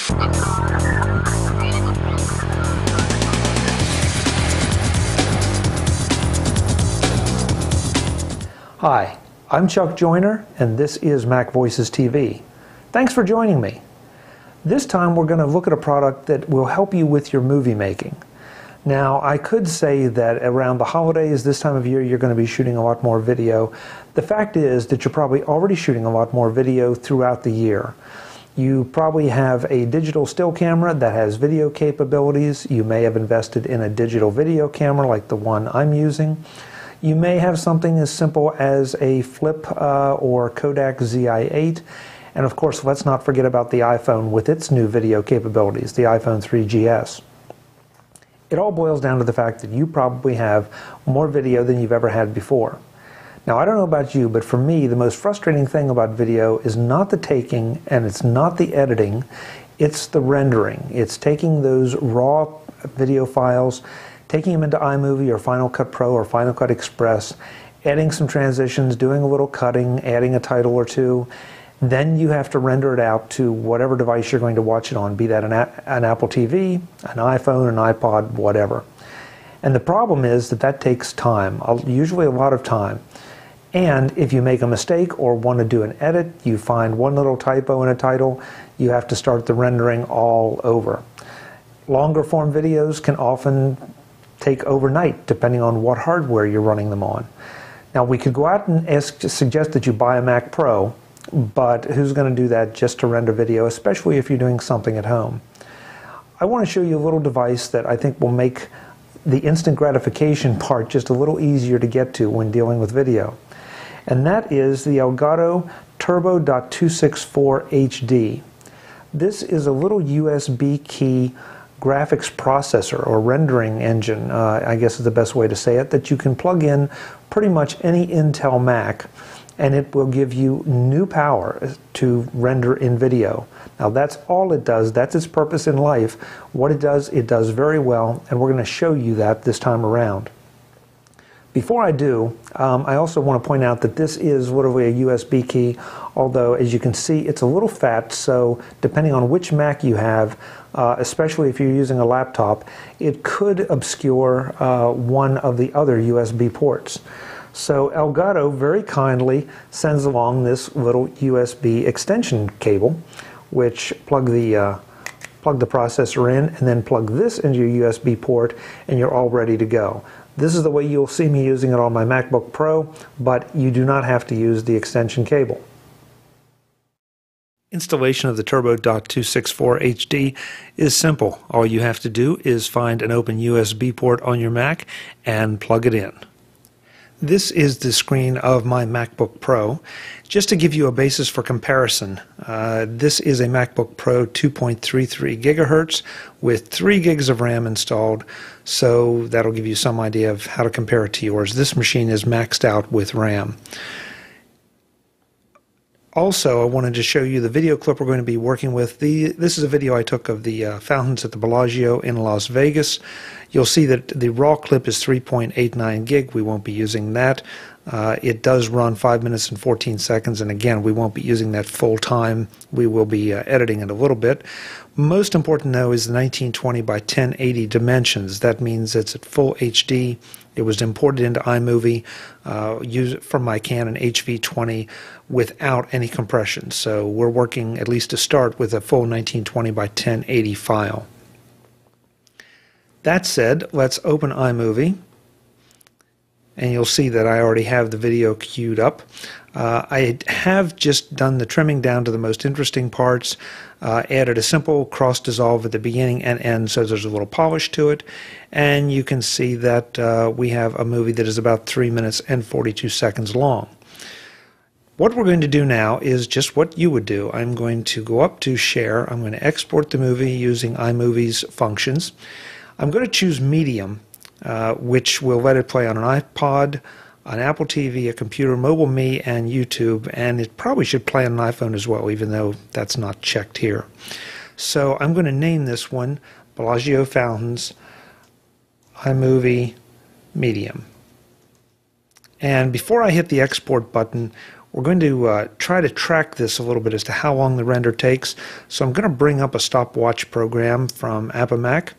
Hi, I'm Chuck Joyner, and this is MacVoicesTV. Thanks for joining me. This time we're going to look at a product that will help you with your movie making. Now, I could say that around the holidays, this time of year, you're going to be shooting a lot more video. The fact is that you're probably already shooting a lot more video throughout the year. You probably have a digital still camera that has video capabilities. You may have invested in a digital video camera like the one I'm using. You may have something as simple as a flip or Kodak ZI-8. And of course, let's not forget about the iPhone with its new video capabilities, the iPhone 3GS. It all boils down to the fact that you probably have more video than you've ever had before. Now, I don't know about you, but for me, the most frustrating thing about video is not the taking and it's not the editing, it's the rendering. It's taking those raw video files, taking them into iMovie or Final Cut Pro or Final Cut Express, adding some transitions, doing a little cutting, adding a title or two. Then you have to render it out to whatever device you're going to watch it on, be that an Apple TV, an iPhone, an iPod, whatever. And the problem is that that takes time, usually a lot of time. And if you make a mistake or want to do an edit, you find one little typo in a title, you have to start the rendering all over. Longer form videos can often take overnight, depending on what hardware you're running them on. Now, we could go out and suggest that you buy a Mac Pro, but who's going to do that just to render video, especially if you're doing something at home? I want to show you a little device that I think will make the instant gratification part just a little easier to get to when dealing with video. And that is the Elgato Turbo.264 HD. This is a little USB key graphics processor or rendering engine, I guess is the best way to say it, that you can plug in pretty much any Intel Mac and it will give you new power to render in video. Now that's all it does, that's its purpose in life. What it does very well, and we're going to show you that this time around. Before I do, I also want to point out that this is literally a USB key, although as you can see it's a little fat, so depending on which Mac you have, especially if you're using a laptop, it could obscure one of the other USB ports. So Elgato very kindly sends along this little USB extension cable, which plug the processor in and then plug this into your USB port and you're all ready to go. This is the way you'll see me using it on my MacBook Pro, but you do not have to use the extension cable. Installation of the Turbo.264 HD is simple. All you have to do is find an open USB port on your Mac and plug it in. This is the screen of my MacBook Pro. Just to give you a basis for comparison, this is a MacBook Pro 2.33 gigahertz with 3 gigs of RAM installed, so that'll give you some idea of how to compare it to yours. This machine is maxed out with RAM. Also, I wanted to show you the video clip we're going to be working with. This is a video I took of the fountains at the Bellagio in Las Vegas. You'll see that the raw clip is 3.89 gig. We won't be using that. It does run 5 minutes and 14 seconds, and again, we won't be using that full time. We will be editing it a little bit. Most important, though, is the 1920 by 1080 dimensions. That means it's at full HD. It was imported into iMovie from my Canon HV20 without any compression. So we're working, at least to start, with a full 1920 by 1080 file. That said, let's open iMovie. And you'll see that I already have the video queued up. I have just done the trimming down to the most interesting parts, added a simple cross dissolve at the beginning and end so there's a little polish to it, and you can see that we have a movie that is about 3 minutes and 42 seconds long. What we're going to do now is just what you would do. I'm going to go up to Share. I'm going to export the movie using iMovie's functions. I'm going to choose Medium, which will let it play on an iPod, an Apple TV, a computer, Mobile Me, and YouTube, and it probably should play on an iPhone as well, even though that's not checked here. So I'm going to name this one Bellagio Fountains, iMovie Medium. And before I hit the export button, we're going to try to track this a little bit as to how long the render takes. So I'm going to bring up a stopwatch program from Mac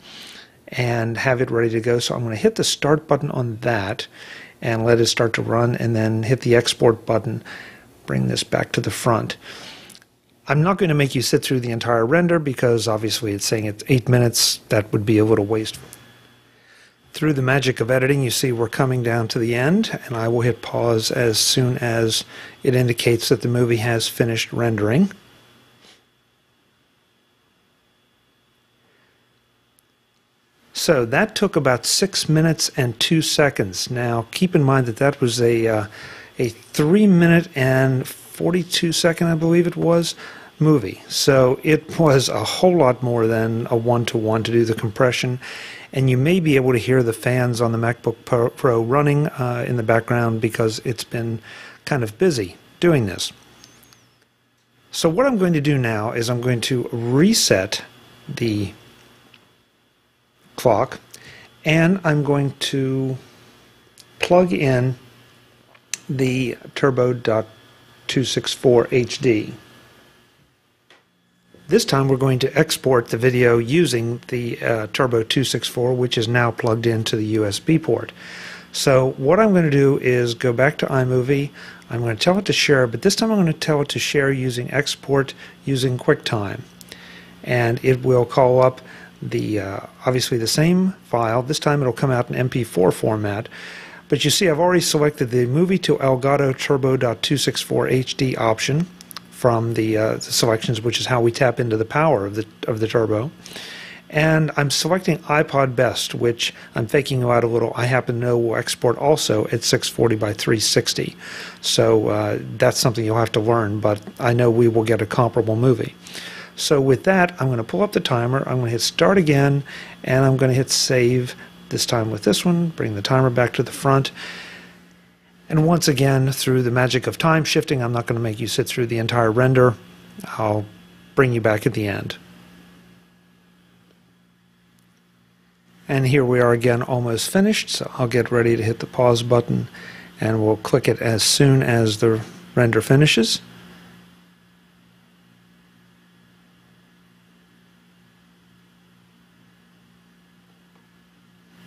and have it ready to go. So I'm going to hit the start button on that and let it start to run, and then hit the export button, bring this back to the front. I'm not going to make you sit through the entire render because obviously it's saying it's 8 minutes. That would be a little wasteful. Through the magic of editing, you see we're coming down to the end, and I will hit pause as soon as it indicates that the movie has finished rendering. So that took about 6 minutes and 2 seconds. Now keep in mind that that was a 3 minute and 42 second, I believe it was, movie. So it was a whole lot more than a one-to-one to do the compression. And you may be able to hear the fans on the MacBook Pro running in the background because it's been kind of busy doing this. So what I'm going to do now is I'm going to reset the clock, and I'm going to plug in the Turbo.264 HD. This time we're going to export the video using the Turbo.264, which is now plugged into the USB port. So what I'm going to do is go back to iMovie. I'm going to tell it to share, but this time I'm going to tell it to share using export using QuickTime. And it will call up the obviously the same file. This time it'll come out in MP4 format. But you see I've already selected the Movie to Elgato Turbo.264 HD option from the selections, which is how we tap into the power of the Turbo. And I'm selecting iPod Best, which I'm faking out a little. I happen to know will export also at 640 by 360. So that's something you'll have to learn, but I know we will get a comparable movie. So with that, I'm going to pull up the timer, I'm going to hit start again, and I'm going to hit save, this time with this one, bring the timer back to the front. And once again, through the magic of time shifting, I'm not going to make you sit through the entire render. I'll bring you back at the end. And here we are again, almost finished, so I'll get ready to hit the pause button, and we'll click it as soon as the render finishes.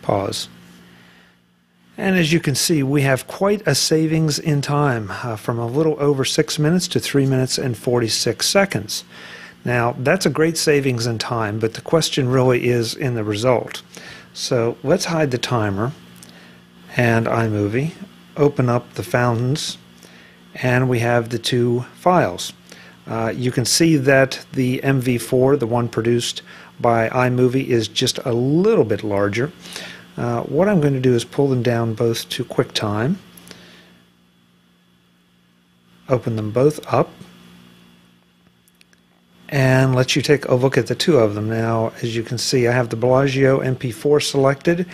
Pause. And as you can see, we have quite a savings in time, from a little over 6 minutes to 3 minutes and 46 seconds. Now, that's a great savings in time, but the question really is in the result. So let's hide the timer and iMovie, open up the fountains, and we have the two files. You can see that the MV4, the one produced by iMovie, is just a little bit larger. What I'm going to do is pull them down both to QuickTime, open them both up, and let you take a look at the two of them. Now, as you can see, I have the Bellagio MP4 selected,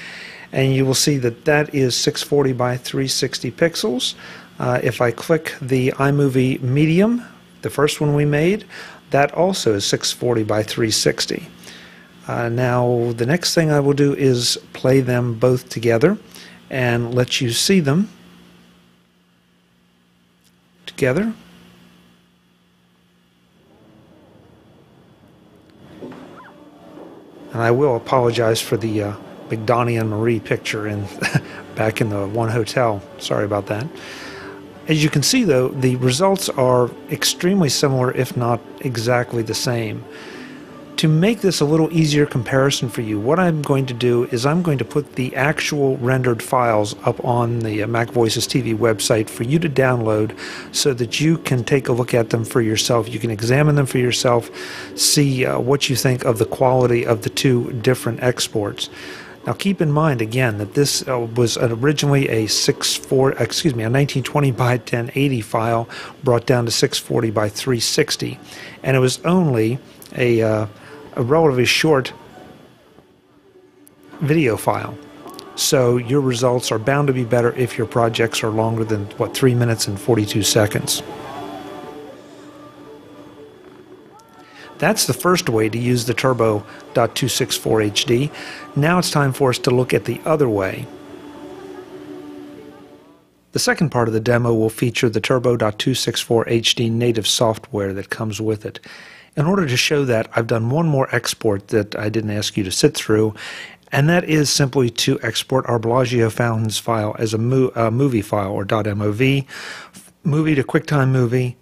and you will see that that is 640 by 360 pixels. If I click the iMovie Medium, the first one we made, that also is 640 by 360. Now, the next thing I will do is play them both together and let you see them together. And I will apologize for the big Donnie and Marie picture back in the one hotel. Sorry about that. As you can see, though, the results are extremely similar, if not exactly the same. To make this a little easier comparison for you, what I'm going to do is I'm going to put the actual rendered files up on the MacVoicesTV website for you to download so that you can take a look at them for yourself. You can examine them for yourself, see what you think of the quality of the two different exports. Now keep in mind again that this was originally a 1920 by 1080 file brought down to 640 by 360, and it was only a relatively short video file. So your results are bound to be better if your projects are longer than, 3 minutes and 42 seconds. That's the first way to use the Turbo.264 HD. Now it's time for us to look at the other way. The second part of the demo will feature the Turbo.264 HD native software that comes with it. In order to show that, I've done one more export that I didn't ask you to sit through, and that is simply to export our Bellagio Fountains file as a movie file, or .mov, movie to QuickTime Movie,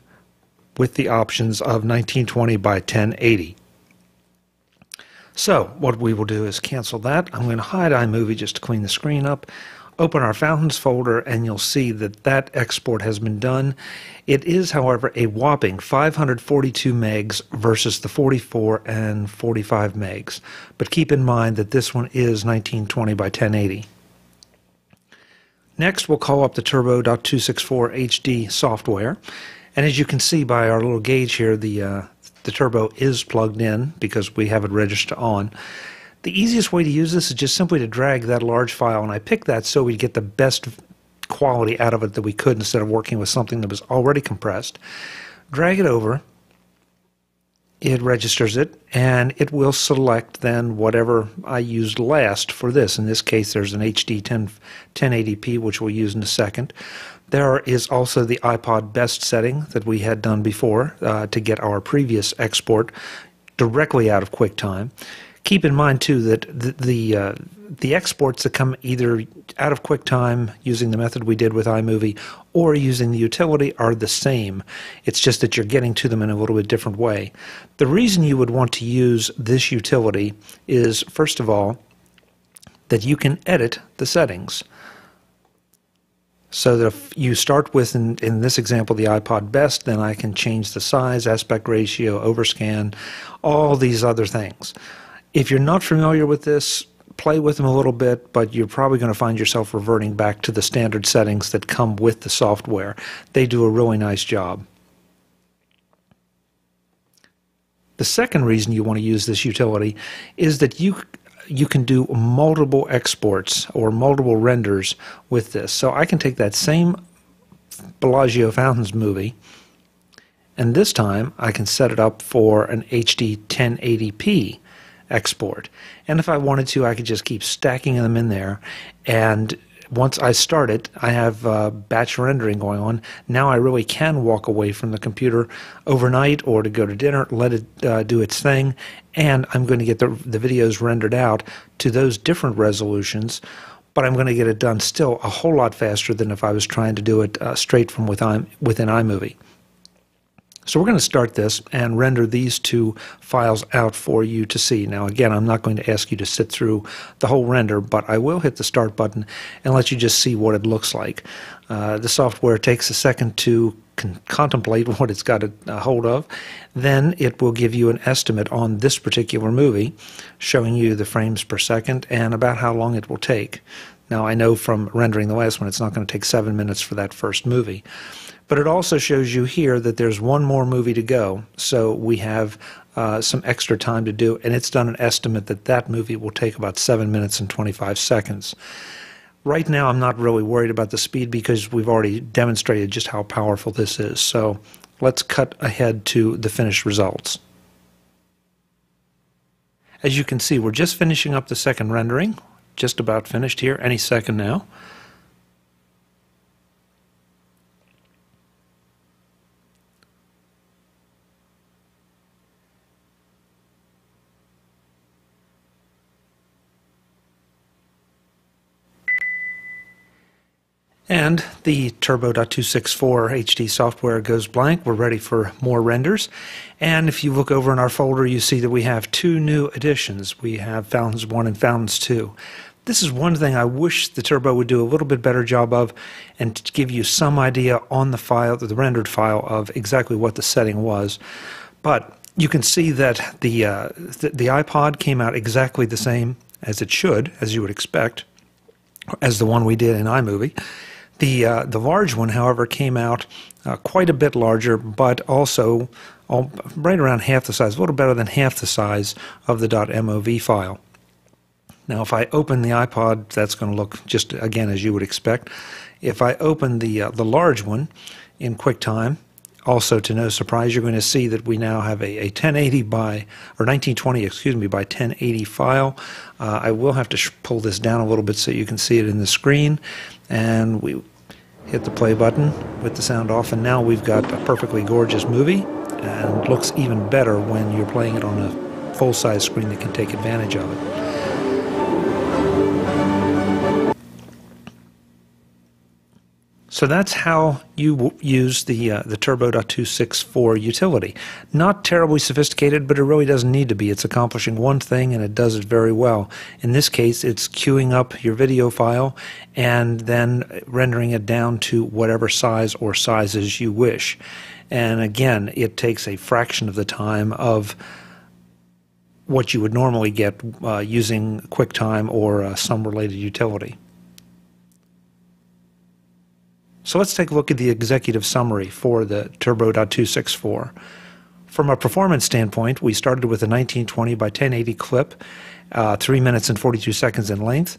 with the options of 1920 by 1080. So what we will do is cancel that. I'm going to hide iMovie just to clean the screen up. Open our Fountains folder, and you'll see that that export has been done. It is, however, a whopping 542 megs versus the 44 and 45 megs. But keep in mind that this one is 1920 by 1080. Next, we'll call up the Turbo.264 HD software. And as you can see by our little gauge here, the Turbo is plugged in because we have it registered on. The easiest way to use this is just simply to drag that large file, and I picked that so we'd get the best quality out of it that we could instead of working with something that was already compressed. Drag it over, it registers it, and it will select then whatever I used last for this. In this case, there's an HD 1080p, which we'll use in a second. There is also the iPod best setting that we had done before to get our previous export directly out of QuickTime. Keep in mind, too, that the exports that come either out of QuickTime using the method we did with iMovie or using the utility are the same. It's just that you're getting to them in a little bit different way. The reason you would want to use this utility is, first of all, that you can edit the settings. So that if you start with, in this example, the iPod best, then I can change the size, aspect ratio, overscan, all these other things. If you're not familiar with this, play with them a little bit, but you're probably going to find yourself reverting back to the standard settings that come with the software. They do a really nice job. The second reason you want to use this utility is that you can do multiple exports or multiple renders with this. So I can take that same Bellagio Fountains movie, and this time I can set it up for an HD 1080p export. And if I wanted to, I could just keep stacking them in there, and once I start it, I have batch rendering going on. Now I really can walk away from the computer overnight or to go to dinner, let it do its thing, and I'm going to get the videos rendered out to those different resolutions, but I'm going to get it done still a whole lot faster than if I was trying to do it straight from within iMovie. So we're going to start this and render these two files out for you to see. Now again, I'm not going to ask you to sit through the whole render, but I will hit the start button and let you just see what it looks like. The software takes a second to contemplate what it's got a hold of. Then it will give you an estimate on this particular movie, showing you the frames per second and about how long it will take. Now I know from rendering the last one it's not going to take 7 minutes for that first movie. But it also shows you here that there's one more movie to go, so we have some extra time to do, and it's done an estimate that that movie will take about 7 minutes and 25 seconds. Right now I'm not really worried about the speed because we've already demonstrated just how powerful this is, so let's cut ahead to the finished results. As you can see, we're just finishing up the second rendering, just about finished here, any second now. And the Turbo.264 HD software goes blank. We're ready for more renders. And if you look over in our folder, you see that we have two new additions. We have Fountains 1 and Fountains 2. This is one thing I wish the Turbo would do a little bit better job of, and to give you some idea on the file, the rendered file, of exactly what the setting was. But you can see that the iPod came out exactly the same as it should, as you would expect, as the one we did in iMovie. The large one, however, came out quite a bit larger, but also right around half the size, a little better than half the size of the .mov file. Now, if I open the iPod, that's going to look just, again, as you would expect. If I open the large one in QuickTime, also to no surprise, you're going to see that we now have a 1080 by, or 1920, excuse me, by 1080 file. I will have to pull this down a little bit so you can see it in the screen, and hit the play button with the sound off, and now we've got a perfectly gorgeous movie, and it looks even better when you're playing it on a full-size screen that can take advantage of it. So that's how you use the Turbo.264 utility. Not terribly sophisticated, but it really doesn't need to be. It's accomplishing one thing, and it does it very well. In this case, it's queuing up your video file and then rendering it down to whatever size or sizes you wish. And again, it takes a fraction of the time of what you would normally get using QuickTime or some related utility. So let's take a look at the executive summary for the Turbo.264. From a performance standpoint, we started with a 1920 by 1080 clip, 3 minutes and 42 seconds in length.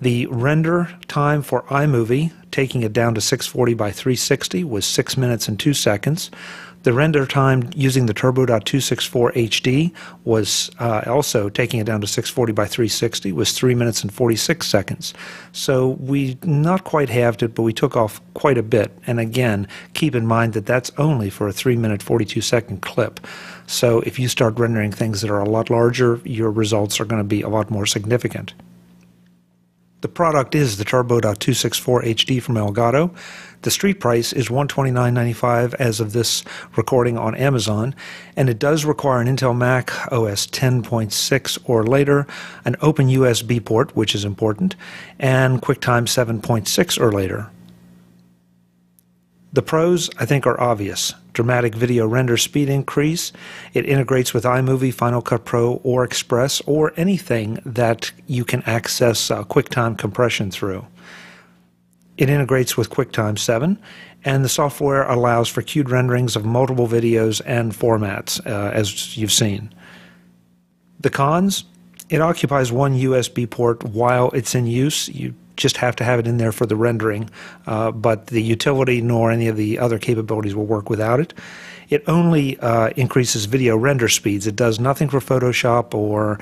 The render time for iMovie, taking it down to 640 by 360, was 6 minutes and 2 seconds. The render time using the Turbo.264 HD was also taking it down to 640 by 360 was 3 minutes and 46 seconds. So we not quite halved it, but we took off quite a bit. And again, keep in mind that that's only for a 3-minute 42-second clip. So if you start rendering things that are a lot larger, your results are going to be a lot more significant. The product is the Turbo.264 HD from Elgato. The street price is $129.95 as of this recording on Amazon, and it does require an Intel Mac OS 10.6 or later, an open USB port, which is important, and QuickTime 7.6 or later. The pros, I think, are obvious. Dramatic video render speed increase. It integrates with iMovie, Final Cut Pro, or Express, or anything that you can access QuickTime compression through. It integrates with QuickTime 7, and the software allows for queued renderings of multiple videos and formats, as you've seen. The cons? It occupies one USB port while it's in use. You just have to have it in there for the rendering, but the utility nor any of the other capabilities will work without it. It only increases video render speeds. It does nothing for Photoshop or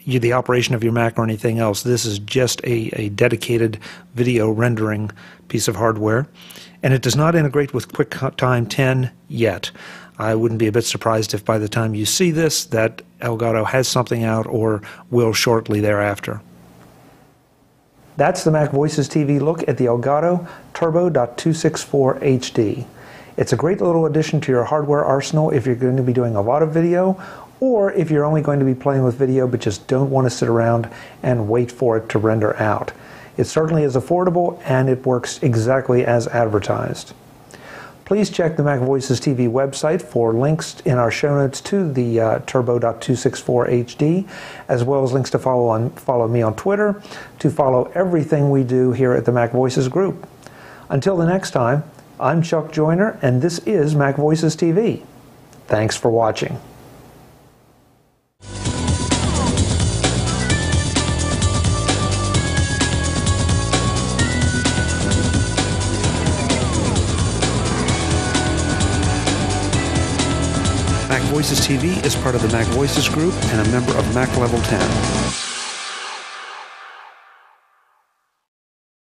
the operation of your Mac or anything else. This is just a dedicated video rendering piece of hardware. And it does not integrate with QuickTime 10 yet. I wouldn't be a bit surprised if by the time you see this that Elgato has something out or will shortly thereafter. That's the MacVoices TV look at the Elgato Turbo.264 HD. It's a great little addition to your hardware arsenal if you're going to be doing a lot of video, or if you're only going to be playing with video but just don't want to sit around and wait for it to render out. It certainly is affordable, and it works exactly as advertised. Please check the MacVoices TV website for links in our show notes to the Turbo.264 HD, as well as links to follow me on Twitter, to follow everything we do here at the MacVoices group. Until the next time, I'm Chuck Joyner, and this is MacVoices TV. Thanks for watching. MacVoices TV is part of the MacVoices group and a member of Mac Level 10.